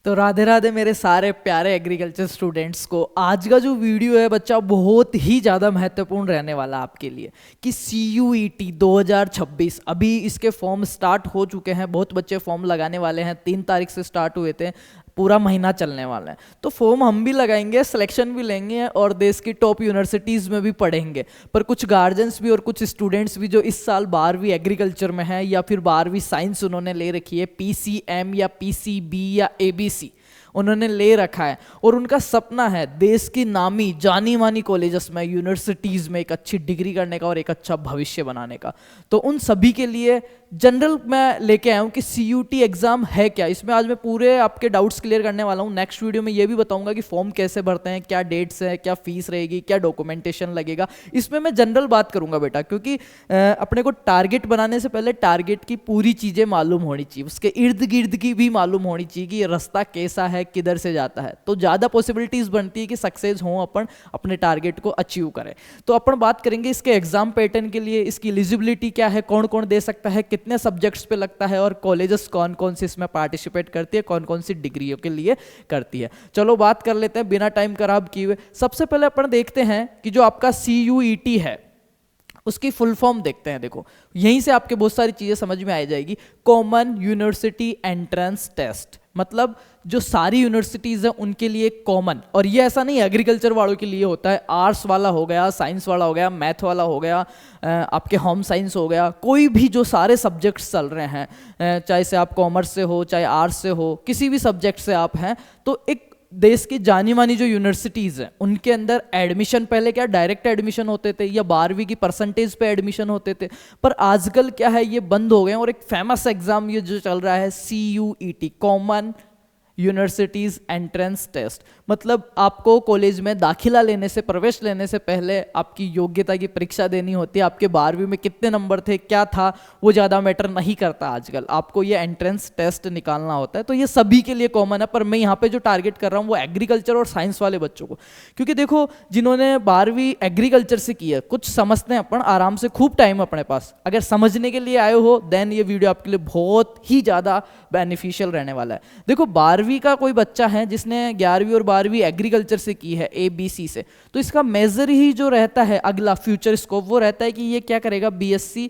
तो राधे राधे मेरे सारे प्यारे एग्रीकल्चर स्टूडेंट्स को। आज का जो वीडियो है बच्चा बहुत ही ज़्यादा महत्वपूर्ण रहने वाला आपके लिए कि CUET 2026 अभी इसके फॉर्म स्टार्ट हो चुके हैं। बहुत बच्चे फॉर्म लगाने वाले हैं, 3 तारीख से स्टार्ट हुए थे, पूरा महीना चलने वाला है। तो फॉर्म हम भी लगाएंगे, सिलेक्शन भी लेंगे और देश की टॉप यूनिवर्सिटीज़ में भी पढ़ेंगे। पर कुछ गार्जियंस भी और कुछ स्टूडेंट्स भी जो इस साल 12वीं एग्रीकल्चर में है या फिर 12वीं साइंस उन्होंने ले रखी है, PCM या PCB या ABC उन्होंने ले रखा है और उनका सपना है देश की नामी जानी मानी कॉलेजेस में, यूनिवर्सिटीज़ में एक अच्छी डिग्री करने का और एक अच्छा भविष्य बनाने का। तो उन सभी के लिए जनरल मैं लेके आया हूँ कि CUT एग्ज़ाम है क्या। इसमें आज मैं पूरे आपके डाउट्स क्लियर करने वाला हूँ। नेक्स्ट वीडियो में ये भी बताऊंगा कि फॉर्म कैसे भरते हैं, क्या डेट्स है, क्या फीस रहेगी, क्या डॉक्यूमेंटेशन लगेगा। इसमें मैं जनरल बात करूंगा बेटा, क्योंकि अपने को टारगेट बनाने से पहले टारगेट की पूरी चीज़ें मालूम होनी चाहिए, उसके इर्द गिर्द की भी मालूम होनी चाहिए कि ये रास्ता कैसा है, किधर से जाता है। तो ज़्यादा पॉसिबिलिटीज़ बनती है कि सक्सेस हो, अपन अपने टारगेट को अचीव करें। तो अपन बात करेंगे इसके एग्जाम पैटर्न के लिए, इसकी एलिजिबिलिटी क्या है, कौन कौन दे सकता है, कितने सब्जेक्ट्स पे लगता है और कॉलेजेस कौन कौन से इसमें पार्टिसिपेट करती है, कौन कौन सी डिग्रियों के लिए करती है। चलो बात कर लेते हैं बिना टाइम खराब किए हुए। सबसे पहले अपन देखते हैं कि जो आपका CUET है उसकी फुल फॉर्म देखते हैं। देखो यहीं से आपके बहुत सारी चीज़ें समझ में आ जाएगी। कॉमन यूनिवर्सिटी एंट्रेंस टेस्ट, मतलब जो सारी यूनिवर्सिटीज़ हैं उनके लिए कॉमन, और ये ऐसा नहीं एग्रीकल्चर वालों के लिए होता है। आर्ट्स वाला हो गया, साइंस वाला हो गया, मैथ वाला हो गया, आपके होम साइंस हो गया, कोई भी जो सारे सब्जेक्ट्स चल रहे हैं, चाहे से आप कॉमर्स से हो, चाहे आर्ट्स से हो, किसी भी सब्जेक्ट से आप हैं, तो एक देश की जानी मानी जो यूनिवर्सिटीज़ हैं उनके अंदर एडमिशन पहले क्या डायरेक्ट एडमिशन होते थे या 12वीं की परसेंटेज पे एडमिशन होते थे, पर आजकल क्या है ये बंद हो गए और एक फेमस एग्जाम ये जो चल रहा है CUET, common universities entrance test. मतलब आपको कॉलेज में दाखिला लेने से, प्रवेश लेने से पहले आपकी योग्यता की परीक्षा देनी होती है। आपके 12वीं में कितने नंबर थे, क्या था, वो ज़्यादा मैटर नहीं करता आजकल, आपको ये एंट्रेंस टेस्ट निकालना होता है। तो ये सभी के लिए कॉमन है, पर मैं यहाँ पे जो टारगेट कर रहा हूँ वो एग्रीकल्चर और साइंस वाले बच्चों को, क्योंकि देखो जिन्होंने 12वीं एग्रीकल्चर से की है कुछ समझते हैं अपन आराम से, खूब टाइम अपने पास। अगर समझने के लिए आए हो देन ये वीडियो आपके लिए बहुत ही ज़्यादा बेनिफिशियल रहने वाला है। देखो 12वीं का कोई बच्चा है जिसने 11वीं और 12वीं एग्रीकल्चर से की है, ABC से, तो इसका मेजर ही जो रहता है अगला फ्यूचर स्कोप वो रहता है कि ये क्या करेगा, BSc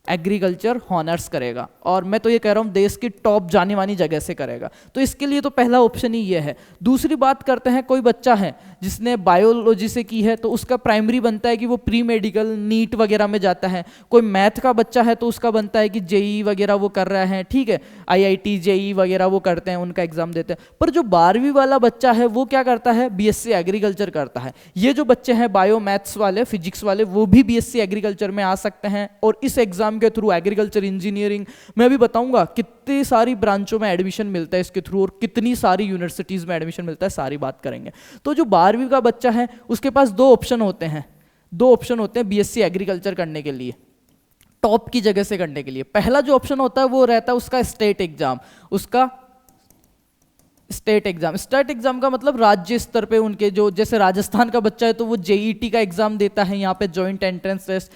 एग्रीकल्चर हॉनर्स करेगा। और मैं तो ये कह रहा हूँ देश की टॉप जानी मानी जगह से करेगा, तो इसके लिए तो पहला ऑप्शन ही ये है। दूसरी बात करते हैं, कोई बच्चा है जिसने बायोलॉजी से की है तो उसका प्राइमरी बनता है कि वो प्री मेडिकल नीट वगैरह में जाता है। कोई मैथ का बच्चा है तो उसका बनता है कि JEE वगैरह वो कर रहा है, ठीक है, IIT JEE वगैरह वो करते हैं, उनका एग्जाम देते हैं। पर जो 12वीं वाला बच्चा है वो क्या करता है, BSc एग्रीकल्चर करता है। ये जो बच्चे हैं बायो मैथ्स वाले, फिजिक्स वाले, वो भी BSc एग्रीकल्चर में आ सकते हैं और इस एग्जाम के थ्रू एग्रीकल्चर इंजीनियरिंग मैं अभी बताऊंगा कितनी सारी ब्रांचों में एडमिशन मिलता है इसके थ्रू और कितनी सारी यूनिवर्सिटीज में एडमिशन मिलता है, सारी बात करेंगे। तो जो 12वीं का बच्चा है उसके पास दो ऑप्शन होते हैं BSc एग्रीकल्चर करने के लिए, टॉप की जगह से करने के लिए। पहला जो ऑप्शन होता है वो रहता है उसका स्टेट एग्जाम, स्टेट एग्जाम का मतलब राज्य स्तर पे उनके जो, जैसे राजस्थान का बच्चा है तो वो JET का एग्जाम देता है यहाँ पे, जॉइंट एंट्रेंस टेस्ट।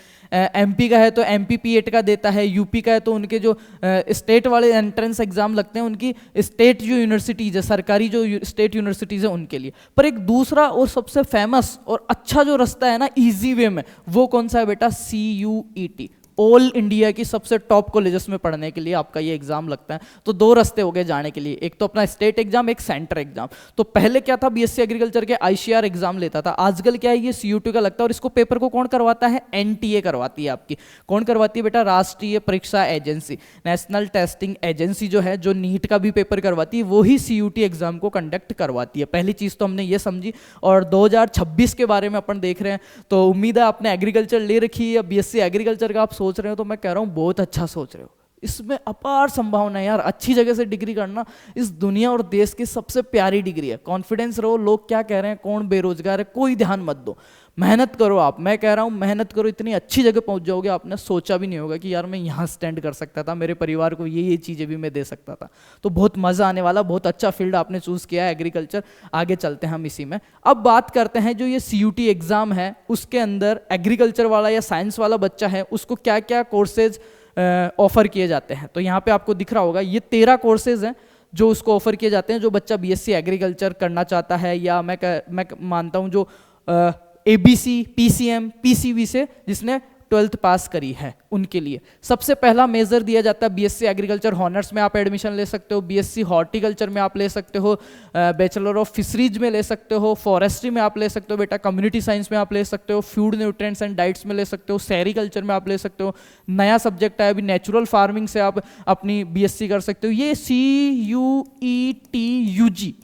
MP का है तो MPPET का देता है, UP का है तो उनके जो स्टेट वाले एंट्रेंस एग्जाम लगते हैं उनकी स्टेट जो यूनिवर्सिटीज़ है, सरकारी जो स्टेट यूनिवर्सिटीज़ है उनके लिए। पर एक दूसरा और सबसे फेमस और अच्छा जो रास्ता है ना ईजी वे में, वो कौन सा है बेटा, CUET। ऑल इंडिया की सबसे टॉप कॉलेजेस में पढ़ने के लिए आपका ये एग्जाम लगता है। तो दो रास्ते हो गए जाने के लिए, एक तो अपना स्टेट एग्जाम, एक सेंटर एग्जाम। तो पहले क्या था, BSc एग्रीकल्चर के ICAR एग्जाम लेता था, आजकल क्या है ये CUT का लगता है। और इसको पेपर को कौन करवाता है, NTA करवाती है आपकी। कौन करवाती है बेटा, राष्ट्रीय परीक्षा एजेंसी, नेशनल टेस्टिंग एजेंसी जो है, जो नीट का भी पेपर करवाती है, वो ही CUT एग्जाम को कंडक्ट करवाती है। पहली चीज तो हमने ये समझी। और 2026 के बारे में अपन देख रहे हैं, तो उम्मीद है आपने एग्रीकल्चर ले रखी है या BSc एग्रीकल्चर का आप सोच रहे हो, तो मैं कह रहा हूँ बहुत अच्छा सोच रहे हो। इसमें अपार संभावना है यार, अच्छी जगह से डिग्री करना इस दुनिया और देश की सबसे प्यारी डिग्री है। कॉन्फिडेंस रहो, लोग क्या कह रहे हैं, कौन बेरोजगार है, कोई ध्यान मत दो, मेहनत करो आप। मैं कह रहा हूँ मेहनत करो, इतनी अच्छी जगह पहुंच जाओगे आपने सोचा भी नहीं होगा कि यार मैं यहाँ स्टैंड कर सकता था, मेरे परिवार को ये चीज़ें भी मैं दे सकता था। तो बहुत मज़ा आने वाला, बहुत अच्छा फील्ड आपने चूज़ किया है एग्रीकल्चर। आगे चलते हैं हम इसी में। अब बात करते हैं जो ये CUT एग्ज़ाम है उसके अंदर एग्रीकल्चर वाला या साइंस वाला बच्चा है उसको क्या क्या कोर्सेज ऑफर किए जाते हैं। तो यहाँ पे आपको दिख रहा होगा ये 13 कोर्सेज हैं जो उसको ऑफर किए जाते हैं, जो बच्चा बीएससी एग्रीकल्चर करना चाहता है, या मैं मानता हूँ जो एबीसी, पीसीएम, पीसीबी से जिसने 12th पास करी है उनके लिए सबसे पहला मेजर दिया जाता है बीएससी एग्रीकल्चर हॉनर्स में आप एडमिशन ले सकते हो, बीएससी हॉर्टिकल्चर में आप ले सकते हो, बैचलर ऑफ फिशरीज में ले सकते हो, फॉरेस्ट्री में आप ले सकते हो बेटा, कम्युनिटी साइंस में आप ले सकते हो, फूड न्यूट्रिएंट्स एंड डाइट्स में ले सकते हो, सेरिकल्चर में आप ले सकते हो, नया सब्जेक्ट है अभी नेचुरल फार्मिंग से आप अपनी बीएससी कर सकते हो। ये CUET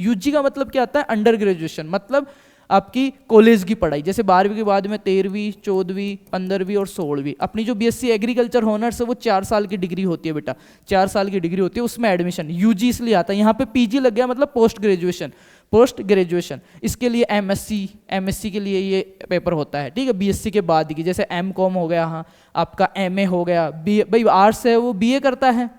यूजी का मतलब क्या आता है? अंडर ग्रेजुएशन, मतलब आपकी कॉलेज की पढ़ाई, जैसे 12वीं के बाद में 13वीं, 14वीं, 15वीं और 16वीं। अपनी जो बीएससी एग्रीकल्चर हॉनर्स है वो 4 साल की डिग्री होती है बेटा, 4 साल की डिग्री होती है, उसमें एडमिशन यूजी इसलिए आता है। यहाँ पे पीजी लग गया मतलब पोस्ट ग्रेजुएशन, पोस्ट ग्रेजुएशन। इसके लिए एमएससी के लिए ये पेपर होता है, ठीक है, बीएससी के बाद की, जैसे एमकॉम हो गया, हाँ आपका एमए हो गया, बी भाई आर्ट्स है वो बीए करता है,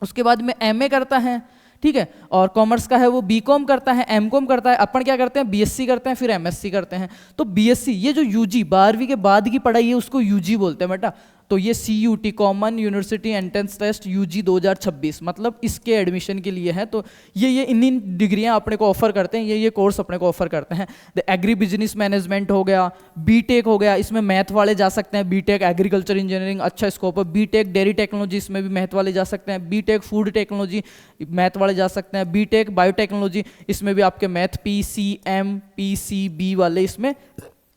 उसके बाद में एमए करता है, ठीक है, और कॉमर्स का है वो बीकॉम करता है, एमकॉम करता है। अपन क्या करते हैं? बीएससी करते हैं, फिर एमएससी करते हैं। तो बीएससी, ये जो यूजी 12वीं के बाद की पढ़ाई है उसको यूजी बोलते हैं बेटा। तो ये CUT common university entrance test UG 2026 मतलब इसके एडमिशन के लिए है। तो ये इन डिग्रियां अपने को ऑफर करते हैं, ये कोर्स अपने को ऑफर करते हैं। द एग्री बिजनेस मैनेजमेंट हो गया, बीटेक हो गया, इसमें मैथ वाले जा सकते हैं, बीटेक एग्रीकल्चर इंजीनियरिंग अच्छा स्कोप है, बीटेक डेयरी टेक्नोलॉजी इसमें भी मैथ वाले जा सकते हैं, बीटेक फूड टेक्नोलॉजी मैथ वाले जा सकते हैं, बीटेक बायोटेक्नोलॉजी इसमें भी आपके मैथ PCM PCB वाले इसमें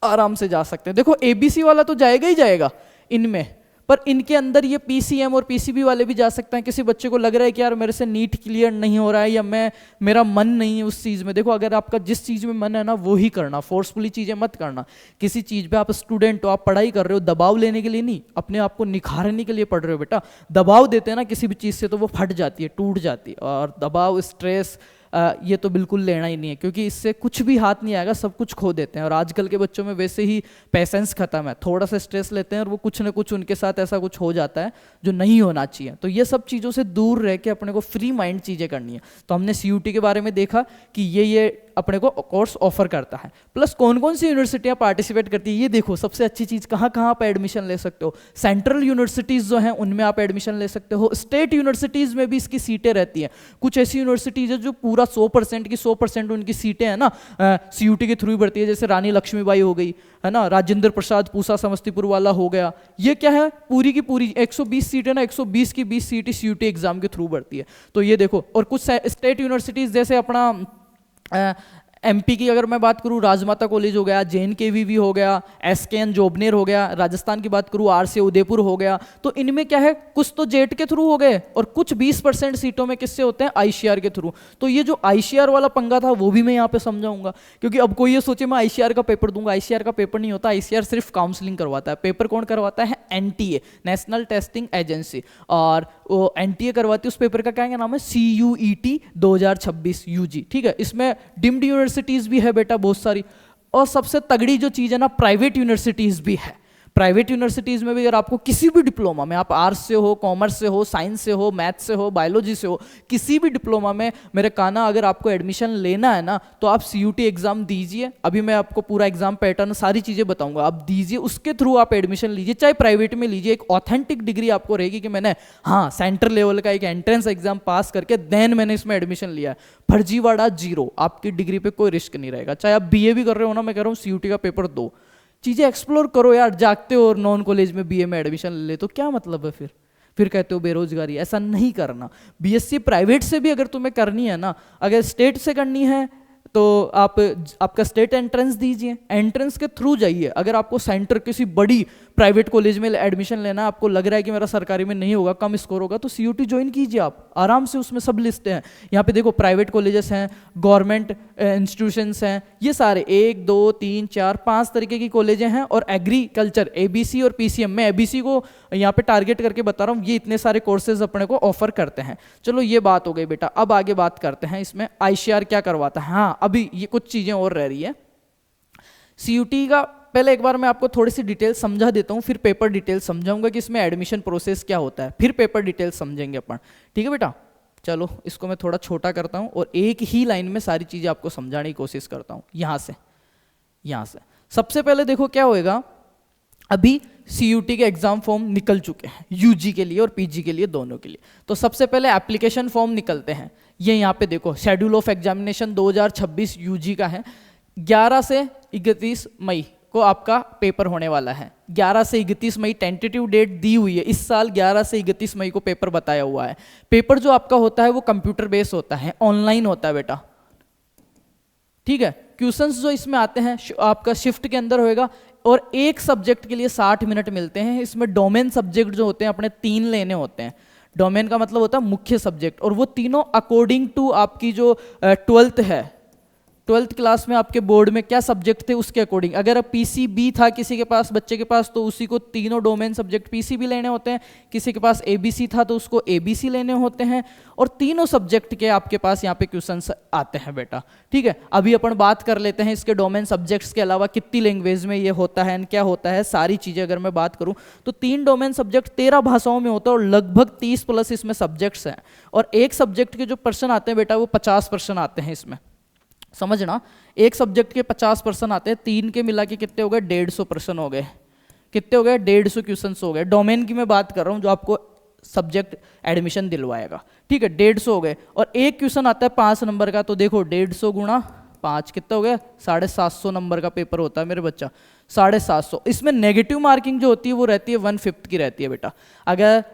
आराम से जा सकते हैं। देखो ABC वाला तो जाएगा ही जाएगा इनमें, पर इनके अंदर ये PCM और PCB वाले भी जा सकते हैं। किसी बच्चे को लग रहा है कि यार मेरे से नीट क्लियर नहीं हो रहा है, या मेरा मन नहीं है उस चीज़ में। देखो अगर आपका जिस चीज़ में मन है ना वो ही करना, फोर्सफुली चीज़ें मत करना। किसी चीज़ पे आप स्टूडेंट हो, आप पढ़ाई कर रहे हो दबाव लेने के लिए नहीं, अपने आप को निखारने के लिए पढ़ रहे हो बेटा। दबाव देते हैं ना किसी भी चीज़ से तो वो फट जाती है, टूट जाती है। और दबाव, स्ट्रेस ये तो बिल्कुल लेना ही नहीं है, क्योंकि इससे कुछ भी हाथ नहीं आएगा, सब कुछ खो देते हैं। और आजकल के बच्चों में वैसे ही पेशेंस खत्म है, थोड़ा सा स्ट्रेस लेते हैं और वो कुछ ना कुछ उनके साथ ऐसा कुछ हो जाता है जो नहीं होना चाहिए। तो ये सब चीज़ों से दूर रह के अपने को फ्री माइंड चीज़ें करनी है। तो हमने CUT के बारे में देखा कि ये अपने को कोर्स ऑफर करता है, प्लस कौन कौन सी यूनिवर्सिटियां पार्टिसिपेट करती है। ये देखो सबसे अच्छी चीज़, कहाँ कहाँ आप एडमिशन ले सकते हो। सेंट्रल यूनिवर्सिटीज़ जो हैं उनमें आप एडमिशन ले सकते हो, स्टेट यूनिवर्सिटीज़ में भी इसकी सीटें रहती हैं। कुछ ऐसी यूनिवर्सिटीज़ है जो पूरा 100% की 100% उनकी सीटें हैं ना CUT के थ्रू बढ़ती है, जैसे रानी लक्ष्मीबाई हो गई, है ना, राजेंद्र प्रसाद पूसा समस्तीपुर वाला हो गया। ये क्या है, पूरी की पूरी 120 सीटें ना, 120 की 20 सीटें CUT एग्जाम के थ्रू बढ़ती है। तो ये देखो, और कुछ स्टेट यूनिवर्सिटीज़ जैसे अपना MP की अगर मैं बात करूँ, राजमाता कॉलेज हो गया, JNKVV हो गया, SKN जोबनेर हो गया। राजस्थान की बात करूँ, RC उदयपुर हो गया। तो इनमें क्या है, कुछ तो जेट के थ्रू हो गए और कुछ 20% सीटों में किससे होते हैं, ICR के थ्रू। तो ये जो ICR वाला पंगा था वो भी मैं यहाँ पे समझाऊंगा, क्योंकि अब कोई ये सोचे मैं ICR का पेपर दूंगा। ICR का पेपर नहीं होता, ICR सिर्फ काउंसलिंग करवाता है। पेपर कौन करवाता है, NTA, नेशनल टेस्टिंग एजेंसी, और वो NTA करवाती है। उस पेपर का क्या नाम है, CUET 2026 UG, ठीक है। इसमें डिम्ड यूनिवर्सिटीज भी है बेटा बहुत सारी, और सबसे तगड़ी जो चीज़ है ना, प्राइवेट यूनिवर्सिटीज भी है। प्राइवेट यूनिवर्सिटीज में भी अगर आपको किसी भी डिप्लोमा में, आप आर्ट्स से हो, कॉमर्स से हो, साइंस से हो, मैथ से हो, बायोलॉजी से हो, किसी भी डिप्लोमा में मेरे काना अगर आपको एडमिशन लेना है ना, तो आप CUT एग्जाम दीजिए। अभी मैं आपको पूरा एग्जाम पैटर्न सारी चीज़ें बताऊंगा, आप दीजिए, उसके थ्रू आप एडमिशन लीजिए, चाहे प्राइवेट में लीजिए। एक ऑथेंटिक डिग्री आपको रहेगी कि मैंने हाँ सेंटर लेवल का एक एंट्रेंस एग्जाम पास करके देन मैंने इसमें एडमिशन लिया है। फर्जीवाड़ा जीरो, आपकी डिग्री पे कोई रिस्क नहीं रहेगा। चाहे आप BA भी कर रहे हो ना, मैं कह रहा हूँ CUT का पेपर दो, चीज़ें एक्सप्लोर करो यार। जागते हो और नॉन कॉलेज में BA में एडमिशन ले तो क्या मतलब है, फिर कहते हो बेरोजगारी। ऐसा नहीं करना। BSc प्राइवेट से भी अगर तुम्हें करनी है ना, अगर स्टेट से करनी है तो आपका स्टेट एंट्रेंस दीजिए, एंट्रेंस के थ्रू जाइए। अगर आपको सेंटर किसी बड़ी प्राइवेट कॉलेज में एडमिशन लेना है, आपको लग रहा है कि मेरा सरकारी में नहीं होगा, कम स्कोर होगा, तो CUT ज्वाइन कीजिए आप आराम से। उसमें सब लिस्टें हैं। यहाँ पे देखो प्राइवेट कॉलेजेस हैं, गवर्नमेंट इंस्टीट्यूशंस हैं, ये सारे 1 2 3 4 5 तरीके की कॉलेजें हैं। और एग्रीकल्चर ABC और PCM, मैं ABC को यहाँ पे टारगेट करके बता रहा हूँ, ये इतने सारे कोर्सेज अपने को ऑफर करते हैं। चलो ये बात हो गई बेटा। अब आगे बात करते हैं इसमें ICR क्या करवाता है। हाँ अभी ये कुछ चीज़ें और रह रही है CUT का। पहले एक बार मैं आपको थोड़ी सी डिटेल समझा देता हूँ, फिर पेपर डिटेल समझाऊंगा कि इसमें एडमिशन प्रोसेस क्या होता है, फिर पेपर डिटेल समझेंगे अपन, ठीक है बेटा। चलो इसको मैं थोड़ा छोटा करता हूँ और एक ही लाइन में सारी चीज़ें आपको समझाने की कोशिश करता हूँ। यहाँ से सबसे पहले देखो क्या होएगा, अभी CUT के एग्जाम फॉर्म निकल चुके हैं UG के लिए और PG के लिए, दोनों के लिए। तो सबसे पहले एप्लीकेशन फॉर्म निकलते हैं। ये यहाँ पे देखो, शेड्यूल ऑफ एग्जामिनेशन 2026 UG का है। 11 से 31 मई को आपका पेपर होने वाला है। 11 से 31 मई टेंटेटिव डेट दी हुई है इस साल, 11 से 31 मई को पेपर बताया हुआ है। पेपर जो आपका होता है वो कंप्यूटर बेस होता है, ऑनलाइन होता है बेटा, ठीक है। क्वेश्चंस जो इसमें आते हैं आपका शिफ्ट के अंदर होएगा, और एक सब्जेक्ट के लिए 60 मिनट मिलते हैं। इसमें डोमेन सब्जेक्ट जो होते हैं अपने 3 लेने होते हैं। डोमेन का मतलब होता है मुख्य सब्जेक्ट, और वो तीनों अकॉर्डिंग टू आपकी जो 12th है, 12th क्लास में आपके बोर्ड में क्या सब्जेक्ट थे उसके अकॉर्डिंग। अगर अब PCB था किसी के पास, बच्चे के पास, तो उसी को तीनों डोमेन सब्जेक्ट PCB लेने होते हैं। किसी के पास ABC था तो उसको ABC लेने होते हैं, और तीनों सब्जेक्ट के आपके पास यहाँ पे क्वेश्चंस आते हैं बेटा, ठीक है। अभी अपन बात कर लेते हैं इसके डोमेन सब्जेक्ट्स के अलावा कितनी लैंग्वेज में ये होता है, क्या होता है, सारी चीज़ें अगर मैं बात करूँ तो 3 डोमेन सब्जेक्ट 13 भाषाओं में होता है, और लगभग 30 प्लस इसमें सब्जेक्ट्स हैं। और एक सब्जेक्ट के जो पर्सन आते हैं बेटा वो 50% आते हैं इसमें, समझना। एक सब्जेक्ट के 50% आते हैं, 3 के मिला के कितने हो गए, 150% हो गए। कितने हो गए, 150 क्वेश्चंस हो गए। डोमेन की मैं बात कर रहा हूँ जो आपको सब्जेक्ट एडमिशन दिलवाएगा, ठीक है, 150 हो गए। और एक क्वेश्चन आता है 5 नंबर का, तो देखो 150 गुणा 5 कितना हो गया, 750 नंबर का पेपर होता है मेरे बच्चा, 750। इसमें नेगेटिव मार्किंग जो होती है वो रहती है 1/5 की रहती है बेटा। अगर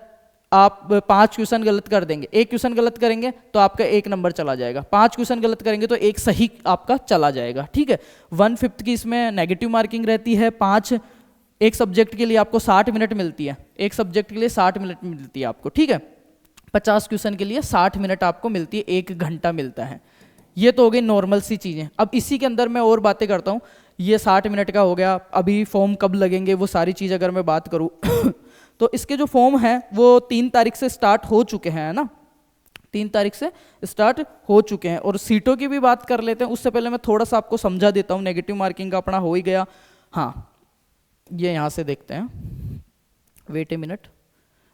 आप 5 क्वेश्चन गलत कर देंगे, एक क्वेश्चन गलत करेंगे तो आपका 1 नंबर चला जाएगा, 5 क्वेश्चन गलत करेंगे तो एक सही आपका चला जाएगा, ठीक है। 1/5 की इसमें नेगेटिव मार्किंग रहती है। 5 एक सब्जेक्ट के लिए आपको 60 मिनट मिलती है, एक सब्जेक्ट के लिए 60 मिनट मिलती है आपको, ठीक है। 50 क्वेश्चन के लिए 60 मिनट आपको मिलती है, 1 घंटा मिलता है। ये तो हो गई नॉर्मल सी चीज़ें। अब इसी के अंदर मैं और बातें करता हूँ। ये 60 मिनट का हो गया। अभी फॉर्म कब लगेंगे वो सारी चीज़ अगर मैं बात करूँ तो इसके जो फॉर्म हैं वो 3 तारीख से स्टार्ट हो चुके हैं, है ना, 3 तारीख से स्टार्ट हो चुके हैं। और सीटों की भी बात कर लेते हैं, उससे पहले मैं थोड़ा सा आपको समझा देता हूँ। नेगेटिव मार्किंग का अपना हो ही गया। हाँ, ये यहाँ से देखते हैं, वेट ए मिनट,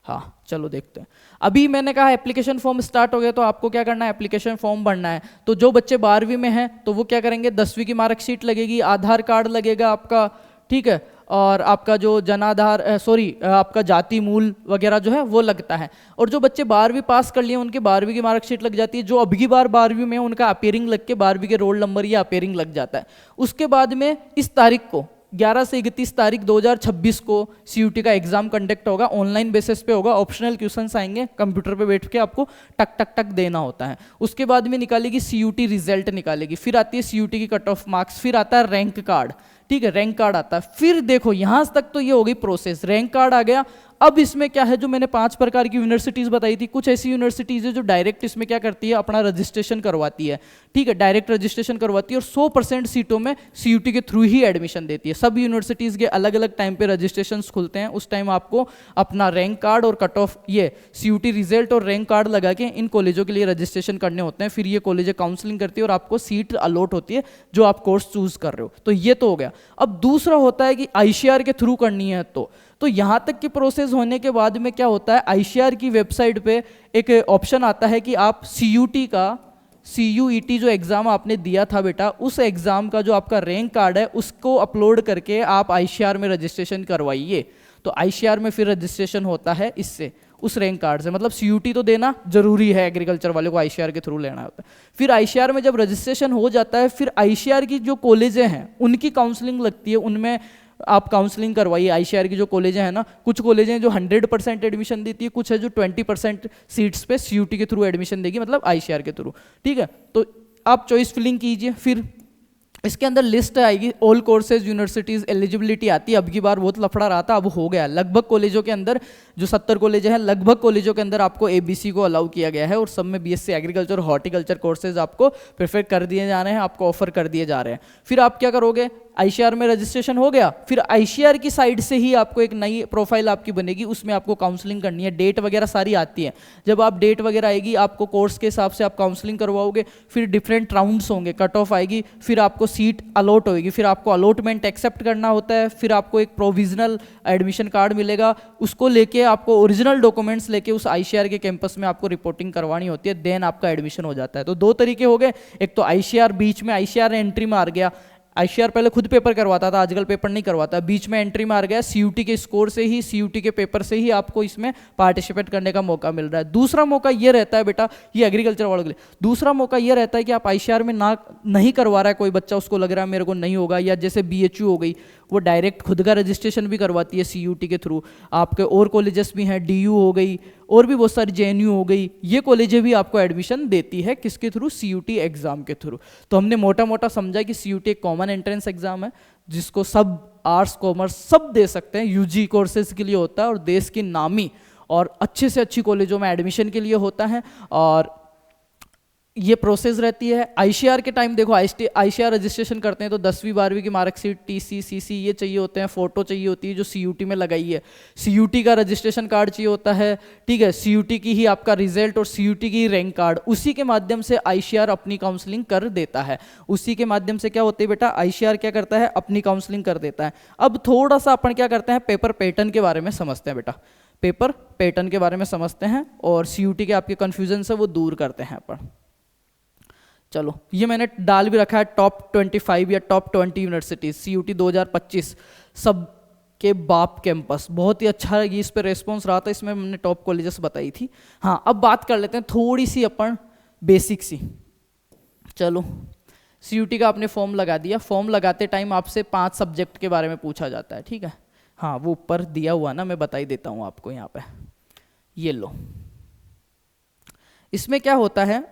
हाँ चलो देखते हैं। अभी मैंने कहा एप्लीकेशन फॉर्म स्टार्ट हो गया, तो आपको क्या करना है, एप्लीकेशन फॉर्म भरना है। तो जो बच्चे 12वीं में हैं तो वो क्या करेंगे, 10वीं की मार्कशीट लगेगी, आधार कार्ड लगेगा आपका, ठीक है, और आपका जो जनाधार आपका जाति मूल वगैरह जो है वो लगता है। और जो बच्चे 12वीं पास कर लिए उनके 12वीं की मार्कशीट लग जाती है। जो अबकी बार 12वीं में उनका अपेयरिंग लग के 12वीं के रोल नंबर या अपेयरिंग लग जाता है। उसके बाद में इस तारीख को 11 से 31 तारीख 2026 को CUT का एग्जाम कंडक्ट होगा, ऑनलाइन बेसिस पे होगा। ऑप्शनल क्वेश्चंस आएंगे, कंप्यूटर पे बैठ के आपको टक टक टक देना होता है। उसके बाद में निकालेगी CUT रिजल्ट निकालेगी, फिर आती है CUT की कट ऑफ मार्क्स, फिर आता है रैंक कार्ड, ठीक है, रैंक कार्ड आता है। फिर देखो यहां तक तो ये हो गई प्रोसेस, रैंक कार्ड आ गया। अब इसमें क्या है, जो मैंने 5 प्रकार की यूनिवर्सिटीज बताई थी, कुछ ऐसी यूनिवर्सिटीज है जो डायरेक्ट इसमें क्या करती है, अपना रजिस्ट्रेशन करवाती है, ठीक है, डायरेक्ट रजिस्ट्रेशन करवाती है, और 100% सीटों में CUT के थ्रू ही एडमिशन देती है। सब यूनिवर्सिटीज के अलग अलग टाइम पे रजिस्ट्रेशन खुलते हैं, उस टाइम आपको अपना रैंक कार्ड और कट ऑफ, ये CUT रिजल्ट और रैंक कार्ड लगा के इन कॉलेजों के लिए रजिस्ट्रेशन करने होते हैं। फिर ये कॉलेज काउंसलिंग करती है और आपको सीट अलॉट होती है जो आप कोर्स चूज कर रहे हो। तो ये तो हो गया। अब दूसरा होता है कि ICAR के थ्रू करनी है, तो यहां तक की प्रोसेस होने के बाद में क्या होता है, ICAR की वेबसाइट पे एक ऑप्शन आता है कि आप CUT जो एग्जाम आपने दिया था बेटा, उस एग्जाम का जो आपका रैंक कार्ड है उसको अपलोड करके आप ICAR में रजिस्ट्रेशन करवाइए। तो ICAR में फिर रजिस्ट्रेशन होता है इससे, उस रैंक कार्ड से। मतलब CUT तो देना जरूरी है, एग्रीकल्चर वाले को ICAR के थ्रू लेना होता है। फिर ICAR में जब रजिस्ट्रेशन हो जाता है, फिर ICAR की जो कॉलेजें हैं उनकी काउंसलिंग लगती है, उनमें आप काउंसलिंग करवाइए। ICAR की जो कॉलेजें हैं ना, कुछ कॉलेजें जो 100% एडमिशन देती है, कुछ है जो 20% सीट्स पे CUT के थ्रू एडमिशन देगी, मतलब ICAR के थ्रू, ठीक है। तो आप चॉइस फिलिंग कीजिए। फिर इसके अंदर लिस्ट आएगी, ऑल कोर्सेज यूनिवर्सिटीज एलिजिबिलिटी आती है। अब की बार बहुत लफड़ा रहा था, अब हो गया। लगभग कॉलेजों के अंदर जो 70 कॉलेज हैं, लगभग कॉलेजों के अंदर आपको ABC को अलाउ किया गया है, और सब में BSc एग्रीकल्चर हॉर्टिकल्चर कोर्सेज आपको प्रेफर कर दिए जा रहे हैं, आपको ऑफर कर दिए जा रहे हैं। फिर आप क्या करोगे, ICAR में रजिस्ट्रेशन हो गया, फिर ICAR की साइड से ही आपको एक नई प्रोफाइल आपकी बनेगी, उसमें आपको काउंसलिंग करनी है, डेट वगैरह सारी आती है। जब आप डेट वगैरह आएगी, आपको कोर्स के हिसाब से आप काउंसलिंग करवाओगे, फिर डिफरेंट राउंड्स होंगे, कट ऑफ आएगी, फिर आपको सीट अलॉट होगी, फिर आपको अलॉटमेंट एक्सेप्ट करना होता है, फिर आपको एक प्रोविजनल एडमिशन कार्ड मिलेगा, उसको लेके आपको ओरिजिनल डॉक्यूमेंट्स लेके उस ICAR के कैंपस में आपको रिपोर्टिंग करवानी होती है, देन आपका एडमिशन हो जाता है। तो 2 तरीके हो गए, एक तो ICAR बीच में ICAR एंट्री में आ गया, आईसीआर पहले खुद पेपर करवाता था, आजकल पेपर नहीं करवाता, बीच में एंट्री मार गया, सीयूटी के स्कोर से ही, सीयूटी के पेपर से ही आपको इसमें पार्टिसिपेट करने का मौका मिल रहा है। दूसरा मौका ये रहता है बेटा, ये एग्रीकल्चर वालों के लिए, दूसरा मौका ये रहता है कि आप आईसीआर में नहीं करवा रहा है कोई बच्चा, उसको लग रहा है मेरे को नहीं होगा, या जैसे बीएचयू हो गई, वो डायरेक्ट खुद का रजिस्ट्रेशन भी करवाती है सीयूटी के थ्रू। आपके और कॉलेजेस भी हैं, डीयू हो गई और भी बहुत सारी, जेएनयू हो गई, ये कॉलेजें भी आपको एडमिशन देती है किसके थ्रू, सीयूटी एग्जाम के थ्रू। तो हमने मोटा मोटा समझा कि सीयूटी एक कॉमन एंट्रेंस एग्जाम है जिसको सब आर्ट्स कॉमर्स सब दे सकते हैं, यूजी कोर्सेज के लिए होता है और देश की नामी और अच्छे से अच्छी कॉलेजों में एडमिशन के लिए होता है। और ये प्रोसेस रहती है। आईसीआर के टाइम देखो, आईसीआर रजिस्ट्रेशन करते हैं तो 10वीं 12वीं की मार्कशीट, टीसी, सीसी ये चाहिए होते हैं, फोटो चाहिए होती है जो सीयूटी में लगाई है, सीयूटी का रजिस्ट्रेशन कार्ड चाहिए होता है, ठीक है, सीयूटी की ही आपका रिजल्ट और सीयूटी की रैंक कार्ड, उसी के माध्यम से आईसीआर अपनी काउंसलिंग कर देता है। उसी के माध्यम से क्या होता है बेटा, आईसीआर क्या करता है, अपनी काउंसलिंग कर देता है। अब थोड़ा सा अपन क्या करते हैं, पेपर पैटर्न के बारे में समझते हैं बेटा, पेपर पैटर्न के बारे में समझते हैं और सीयूटी के आपके कन्फ्यूजन है वो दूर करते हैं अपन। चलो, ये मैंने डाल भी रखा है टॉप 25 या टॉप 20 यूनिवर्सिटीज सीयूटी 2025 सब के बाप कैंपस, बहुत ही अच्छा ये इस पे रेस्पॉन्स रहा था, इसमें हमने टॉप कॉलेजेस बताई थी। हाँ, अब बात कर लेते हैं थोड़ी सी अपन बेसिक सी। चलो, सीयूटी का आपने फॉर्म लगा दिया, फॉर्म लगाते टाइम आपसे 5 सब्जेक्ट के बारे में पूछा जाता है, ठीक है। हाँ, वो ऊपर दिया हुआ ना, मैं बता ही देता हूँ आपको यहाँ पे, ये लो। इसमें क्या होता है,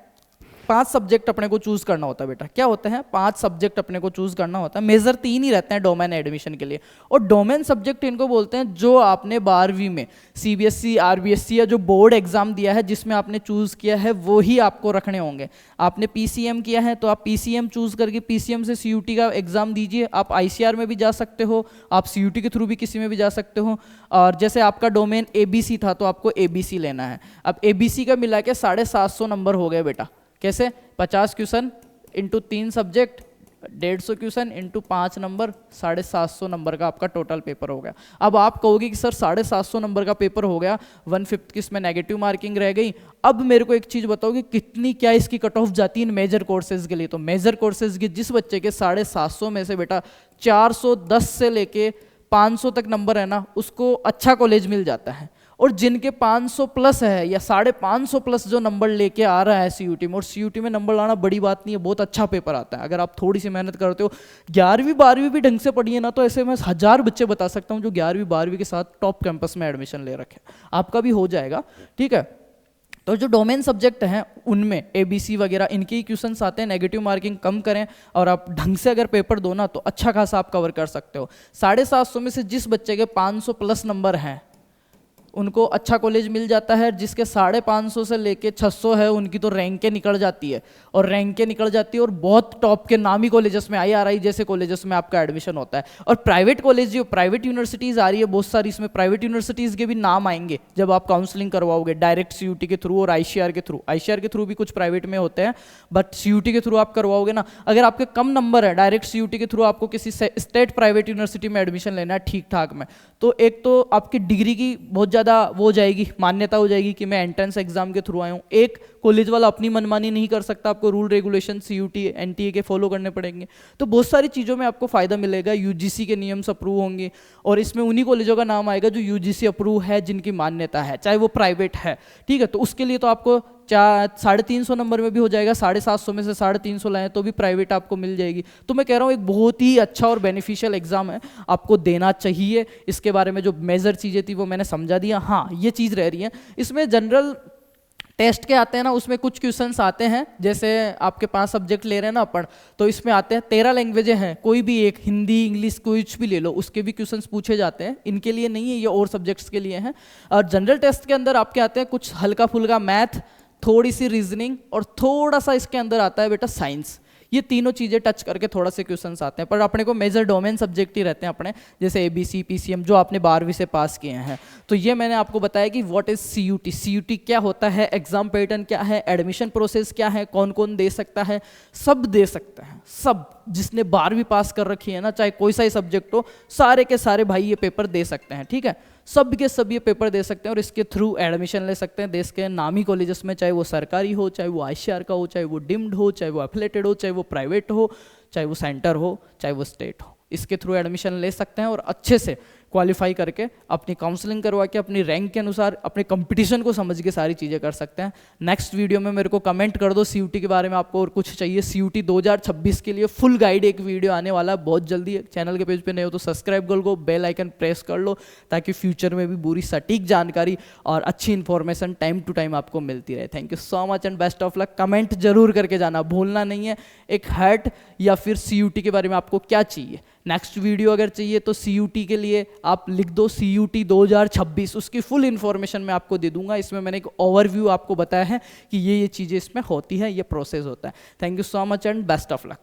5 सब्जेक्ट अपने को चूज करना होता है बेटा। क्या होता है, 5 सब्जेक्ट अपने को चूज करना होता है। मेजर 3 ही रहते हैं डोमेन एडमिशन के लिए, और डोमेन सब्जेक्ट इनको बोलते हैं जो आपने 12वीं में सीबीएसई, आरबीएसई या जो बोर्ड एग्जाम दिया है जिसमें आपने चूज किया है वो ही आपको रखने होंगे। आपने पीसीएम किया है तो आप पीसीएम चूज करके पीसीएम से सीयूटी का एग्जाम दीजिए। आप आईसीआर में भी जा सकते हो, आप सीयूटी के थ्रू भी किसी में भी जा सकते हो। और जैसे आपका डोमेन एबीसी था तो आपको एबीसी लेना है। अब एबीसी का मिला के 750 नंबर हो गए बेटा। कैसे, 50 question into 3 subject, 150 question into 5 number, 750 number का आपका टोटल पेपर हो गया। अब आप कहोगे कि सर 750 नंबर का पेपर हो गया, 1/5 की इसमें नेगेटिव मार्किंग रह गई, अब मेरे को एक चीज बताओ कि कितनी क्या इसकी कट ऑफ जाती है इन मेजर कोर्सेज के लिए। तो मेजर कोर्सेज की जिस बच्चे के 750 में से बेटा 410 से लेके 500 तक नंबर है ना, उसको अच्छा कॉलेज मिल जाता है। और जिनके 500 प्लस है या 550 प्लस जो नंबर लेके आ रहा है सीयूटी में, और सीयूटी में नंबर लाना बड़ी बात नहीं है, बहुत अच्छा पेपर आता है अगर आप थोड़ी सी मेहनत करते हो। 11वीं 12वीं भी ढंग से पढ़िए ना, तो ऐसे मैं 1000 बच्चे बता सकता हूँ जो 11वीं 12वीं के साथ टॉप कैंपस में एडमिशन ले रखे, आपका भी हो जाएगा, ठीक है। तो जो डोमेन सब्जेक्ट हैं उनमें एबीसी वगैरह इनके ही क्वेश्चंस आते हैं, नेगेटिव मार्किंग कम करें और आप ढंग से अगर पेपर दो ना तो अच्छा खासा आप कवर कर सकते हो। 750 में से जिस बच्चे के 500 प्लस नंबर हैं उनको अच्छा कॉलेज मिल जाता है, जिसके 550 से लेके 600 है उनकी तो रैंकें निकल जाती है, और रैंकें निकल जाती है और बहुत टॉप के नामी कॉलेजेस में, आईआरआई जैसे कॉलेजेस में आपका एडमिशन होता है। और प्राइवेट कॉलेज जो प्राइवेट यूनिवर्सिटीज़ आ रही है बहुत सारी, इसमें प्राइवेट यूनिवर्सिटीज़ के भी नाम आएंगे जब आप काउंसलिंग करवाओगे डायरेक्ट सीयूटी के थ्रू और आईसीआर के थ्रू। आईसीआर के थ्रू भी कुछ प्राइवेट में होते हैं, बट सीयूटी के थ्रू आप करवाओगे ना, अगर आपके कम नंबर है डायरेक्ट सीयूटी के थ्रू आपको किसी स्टेट प्राइवेट यूनिवर्सिटी में एडमिशन लेना है ठीक ठाक में, तो एक तो आपकी डिग्री की बहुत ज़्यादा वो जाएगी, मान्यता हो जाएगी कि मैं एंट्रेंस एग्जाम के थ्रू आया हूँ। एक कॉलेज वाला अपनी मनमानी नहीं कर सकता, आपको रूल रेगुलेशन सीयूटी एनटीए के फॉलो करने पड़ेंगे। तो बहुत सारी चीज़ों में आपको फायदा मिलेगा, यूजीसी के नियम अप्रूव होंगे और इसमें उन्हीं कॉलेजों का नाम आएगा जो यूजीसी अप्रूव है, जिनकी मान्यता है, चाहे वो प्राइवेट है, ठीक है। तो उसके लिए तो आपको 350 नंबर में भी हो जाएगा, 750 में से 350 लाएं तो भी प्राइवेट आपको मिल जाएगी। तो मैं कह रहा हूँ एक बहुत ही अच्छा और बेनिफिशियल एग्जाम है, आपको देना चाहिए। इसके बारे में जो मेजर चीज़ें थी वो मैंने समझा दिया। हाँ, ये चीज़ रह रही है, इसमें जनरल टेस्ट के आते हैं ना, उसमें कुछ क्वेश्चंस आते हैं, जैसे आपके 5 सब्जेक्ट ले रहे हैं ना अपन, तो इसमें आते हैं 13 लैंग्वेजें हैं, कोई भी एक, हिंदी इंग्लिश कुछ भी ले लो, उसके भी क्वेश्चंस पूछे जाते हैं। इनके लिए नहीं है, ये और सब्जेक्ट्स के लिए हैं। और जनरल टेस्ट के अंदर आपके आते हैं कुछ हल्का फुल्का मैथ, थोड़ी सी रीजनिंग और थोड़ा सा इसके अंदर आता है बेटा साइंस। ये तीनों चीज़ें टच करके थोड़ा से क्वेश्चंस आते हैं, पर अपने को मेजर डोमेन सब्जेक्ट ही रहते हैं अपने, जैसे एबीसी पीसीएम जो आपने 12वीं से पास किए हैं। तो ये मैंने आपको बताया कि व्हाट इज सीयूटी, सीयूटी क्या होता है, एग्जाम पैटर्न क्या है, एडमिशन प्रोसेस क्या है, कौन कौन दे सकता है, सब दे सकता है। सब जिसने 12वीं पास कर रखी है ना, चाहे कोई सा ही सब्जेक्ट हो, सारे के सारे भाई ये पेपर दे सकते हैं, ठीक है। सब के सब ये पेपर दे सकते हैं और इसके थ्रू एडमिशन ले सकते हैं देश के नामी कॉलेजेस में, चाहे वो सरकारी हो, चाहे वो आईसीआर का हो, चाहे वो डिम्ड हो, चाहे वो एफिलेटेड हो, चाहे वो प्राइवेट हो, चाहे वो सेंटर हो, चाहे वो स्टेट हो। इसके थ्रू एडमिशन ले सकते हैं और अच्छे से क्वालिफाई करके अपनी काउंसलिंग करवा के अपनी रैंक के अनुसार अपने कंपटीशन को समझ के सारी चीज़ें कर सकते हैं। नेक्स्ट वीडियो में मेरे को कमेंट कर दो सीयूटी के बारे में आपको और कुछ चाहिए। सीयूटी 2026 के लिए फुल गाइड एक वीडियो आने वाला है बहुत जल्दी। चैनल के पेज पे नहीं हो तो सब्सक्राइब कर लो, बेल आइकन प्रेस कर लो, ताकि फ्यूचर में भी पूरी सटीक जानकारी और अच्छी इन्फॉर्मेशन टाइम टू टाइम आपको मिलती रहे। Thank you so much and best of luck. Comment जरूर करके जाना, भूलना नहीं है एक हैट या फिर सीयूटी के बारे में आपको क्या चाहिए। नेक्स्ट वीडियो अगर चाहिए तो सीयूटी के लिए आप लिख दो सीयूटी 2026, उसकी फुल इन्फॉर्मेशन मैं आपको दे दूंगा। इसमें मैंने एक ओवरव्यू आपको बताया है कि ये चीज़ें इसमें होती है, ये प्रोसेस होता है। Thank you so much and best of luck.